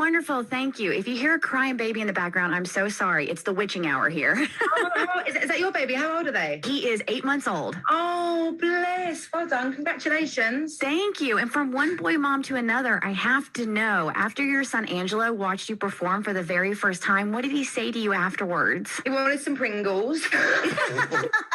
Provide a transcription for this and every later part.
wonderful. Thank you. If you hear a crying baby in the background, I'm so sorry. It's the witching hour here. Is that your baby? How old are they? He is 8 months old. Oh, bless. Well done. Congratulations. Thank you. And from one boy mom to another, I have to know, after your son Angelo watched you perform for the very first time, what did he say to you afterwards? He wanted some Pringles.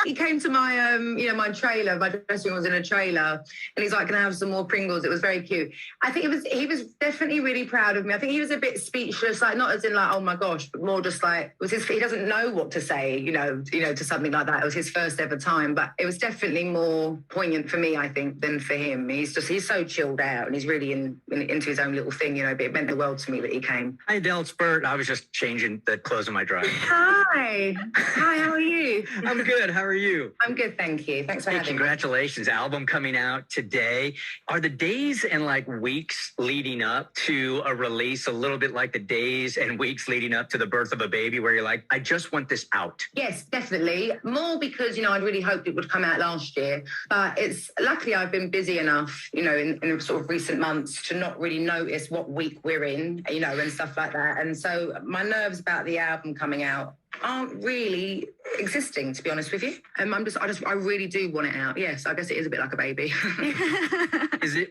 He came to my, my trailer. My dressing room was in a trailer. And he's like, can I have some more Pringles? It was very cute. I think he was definitely really proud of me. I think he was a bit speechless, like not as in like, oh my gosh, but more just like, he doesn't know what to say, to something like that. It was his first ever time, but it was definitely more poignant for me, I think, than for him. He's so chilled out and he's really into his own little thing, but it meant the world to me that he came. Hi, Adele, it's Bert. I was just changing the clothes of my dryer. Hi, how are you? I'm good. How are you? I'm good, thank you. Thanks for having me. Congratulations. Album coming out today. Are the days and weeks leading up to a release a little bit like the days and weeks leading up to the birth of a baby where you're like, I just want this out? Yes, definitely. More because, I'd really hoped it would come out last year. But luckily I've been busy enough, in sort of recent months to not really notice what week we're in, and stuff like that. And so my nerves about the album coming out aren't really existing, to be honest with you. I really do want it out. Yes, I guess it is a bit like a baby.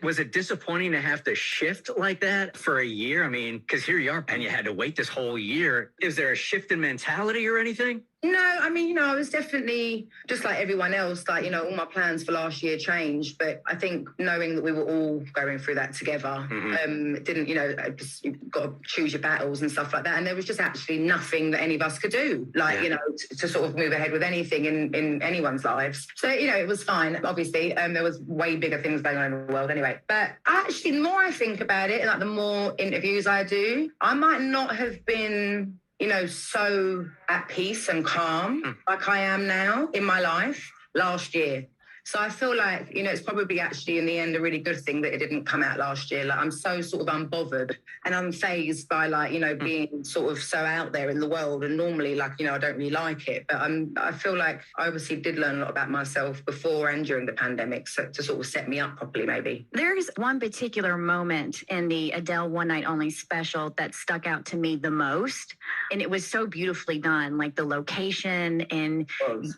Was it disappointing to have to shift like that for a year? I mean, because here you are and you had to wait this whole year. Is there a shift in mentality or anything? No, I mean, I was definitely just like everyone else, all my plans for last year changed. But I think knowing that we were all going through that together, didn't, you've got to choose your battles and stuff like that. And there was just actually nothing that any of us could do, to sort of move ahead with anything in anyone's lives. So, it was fine. Obviously, there was way bigger things going on in the world anyway. But actually, the more I think about it, the more interviews I do, I might not have been so at peace and calm like I am now in my life last year. So I feel like, it's probably actually in the end a really good thing that it didn't come out last year. I'm so sort of unbothered and unfazed by being sort of so out there in the world. And normally I don't really like it. But I feel like I obviously did learn a lot about myself before and during the pandemic, so to sort of set me up properly maybe. There's one particular moment in the Adele One Night Only special that stuck out to me the most. And it was so beautifully done, like the location and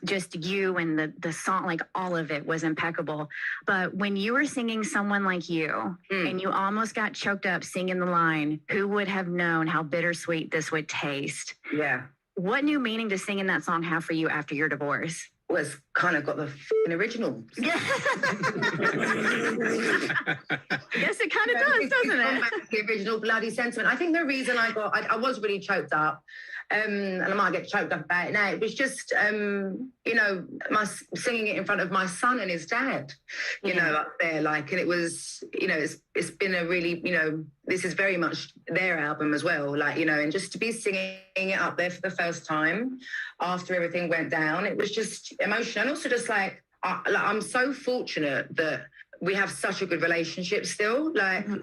just you and the song, all of it was impeccable. But when you were singing Someone Like You and you almost got choked up singing the line, who would have known how bittersweet this would taste? Yeah. What new meaning does singing that song have for you after your divorce? Was kind of got the original. Yes, it kind of does, doesn't it? The original bloody sentiment. I think the reason I was really choked up, and I might get choked up about it now, it was just, my singing it in front of my son and his dad, up there, and it was, it's been a really, this is very much their album as well, and just to be singing it up there for the first time after everything went down, it was just emotional. And also just I'm so fortunate that we have such a good relationship still,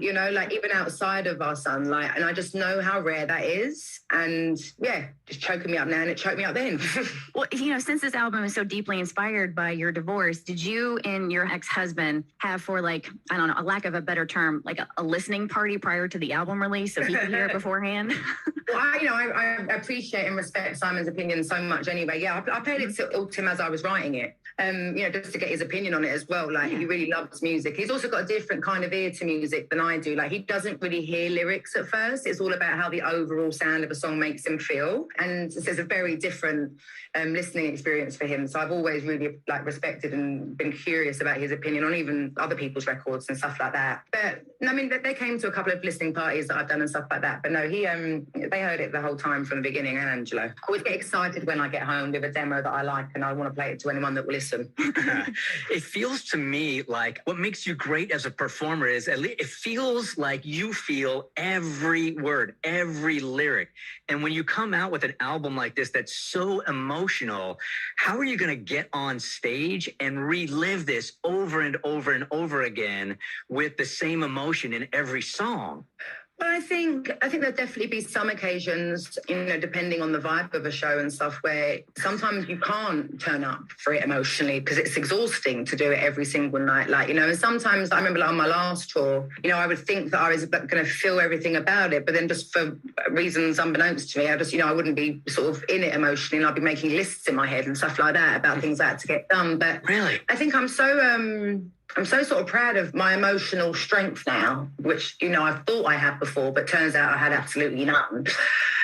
even outside of our son, and I just know how rare that is. And yeah, just choking me up now and it choked me up then. Well, since this album is so deeply inspired by your divorce, did you and your ex-husband have, for I don't know, a lack of a better term, a listening party prior to the album release so he could hear it beforehand? Well, I appreciate and respect Simon's opinion so much anyway. Yeah, I played it to him as I was writing it. Just to get his opinion on it as well. He really loves music. He's also got a different kind of ear to music than I do. He doesn't really hear lyrics at first. It's all about how the overall sound of a song makes him feel. And it's a very different listening experience for him. So I've always really respected and been curious about his opinion on even other people's records and stuff like that. But I mean, they came to a couple of listening parties that I've done and stuff like that. But no, they heard it the whole time from the beginning. And Angelo, I always get excited when I get home with a demo that I like and I want to play it to anyone that will listen. It feels to me like what makes you great as a performer is it feels like you feel every word, every lyric. And when you come out with an album like this that's so emotional, how are you going to get on stage and relive this over and over and over again with the same emotion in every song? Well, I think there'll definitely be some occasions, depending on the vibe of a show and stuff, where sometimes you can't turn up for it emotionally because it's exhausting to do it every single night. And sometimes I remember on my last tour, I would think that I was going to feel everything about it, but then just for reasons unbeknownst to me, I wouldn't be sort of in it emotionally, and I'd be making lists in my head and stuff like that about things I had to get done. But really, I think I'm so sort of proud of my emotional strength now, which, I thought I had before, but turns out I had absolutely none.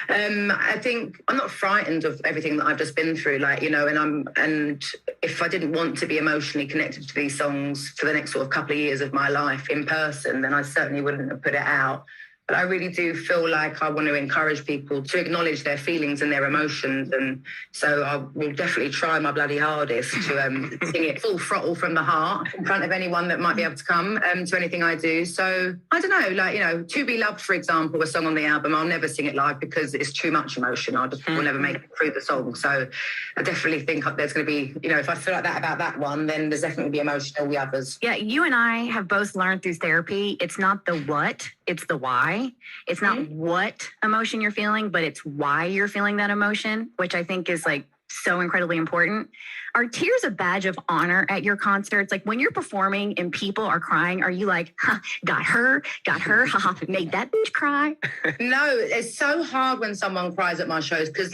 I think I'm not frightened of everything that I've just been through, and if I didn't want to be emotionally connected to these songs for the next sort of couple of years of my life in person, then I certainly wouldn't have put it out. But I really do feel like I want to encourage people to acknowledge their feelings and their emotions. And so I will definitely try my bloody hardest to sing it full throttle from the heart in front of anyone that might be able to come to anything I do. So I don't know, To Be Loved, for example, a song on the album, I'll never sing it live because it's too much emotion. I just will never make it through the song. So I definitely think there's going to be, if I feel like that about that one, then there's definitely be emotion all the others. Yeah, you and I have both learned through therapy, it's not the what, it's the why. It's not what emotion you're feeling, but it's why you're feeling that emotion, which I think is so incredibly important. Are tears a badge of honor at your concerts? Like when you're performing and people are crying, are you like, got her, haha, made that bitch cry? No, it's so hard when someone cries at my shows because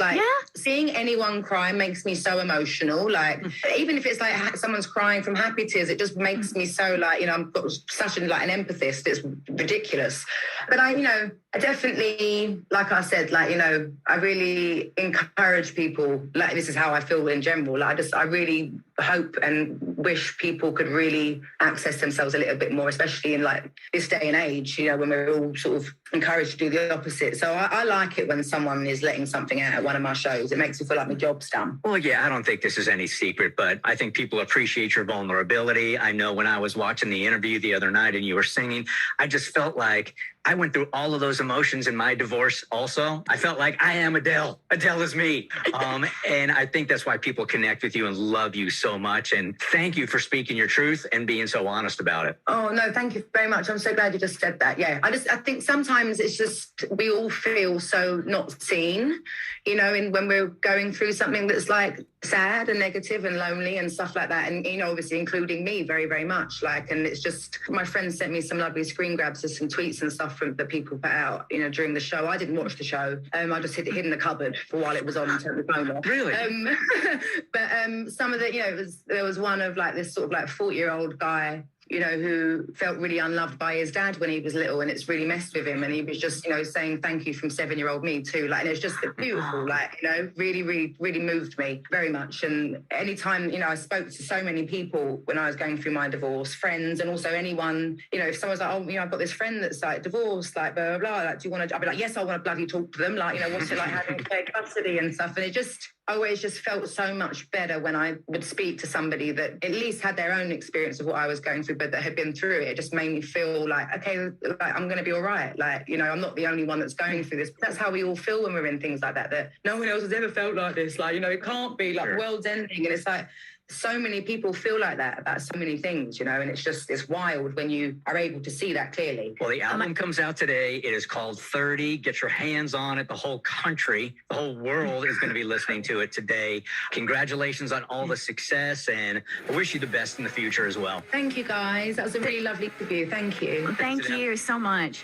seeing anyone cry makes me so emotional. Even if it's someone's crying from happy tears, it just makes me so I'm such an empathist. It's ridiculous. But I definitely, like I said, I really encourage people. This is how I feel in general. I really hope and wish people could really access themselves a little bit more, especially in this day and age, when we're all sort of encouraged to do the opposite. So I like it when someone is letting something out at one of my shows. It makes me feel like my job's done. Well, yeah, I don't think this is any secret, but I think people appreciate your vulnerability. I know when I was watching the interview the other night and you were singing, I just felt like I went through all of those emotions in my divorce also. I felt like I am Adele. Adele is me. And I think that's why people connect with you and love you so much. And thank you for speaking your truth and being so honest about it. Oh, no, thank you very much. I'm so glad you just said that. Yeah, I think sometimes it's just we all feel so not seen, when we're going through something that's sad and negative and lonely and stuff like that. And, obviously including me very, very much. And it's just, my friend sent me some lovely screen grabs of some tweets and stuff that people put out, during the show. I didn't watch the show. I just hid in the cupboard for while it was on and turned the phone off. Really? But some of the, there was one of this sort of 40-year-old guy, who felt really unloved by his dad when he was little, and it's really messed with him. And he was just, saying thank you from 7-year-old me too. And it's just beautiful, really, really, really moved me very much. And anytime, I spoke to so many people when I was going through my divorce, friends, and also anyone, if someone's like, oh, I've got this friend that's divorced, blah, blah, blah. Do you want to, I'll be like, yes, I want to bloody talk to them. What's it like having shared custody and stuff. And it just, I always just felt so much better when I would speak to somebody that at least had their own experience of what I was going through, but that had been through it. It just made me feel okay, I'm going to be all right. I'm not the only one that's going through this. That's how we all feel when we're in things like that, that no one else has ever felt like this. It can't be Sure. The world's ending. And it's so many people feel like that about so many things, and it's wild when you are able to see that clearly. Well, the album comes out today. It is called 30. Get your hands on it. The whole country, the whole world is going to be listening to it today. Congratulations on all the success, and I wish you the best in the future as well. Thank you, guys. That was a really lovely interview. Thank you. Thank you so much.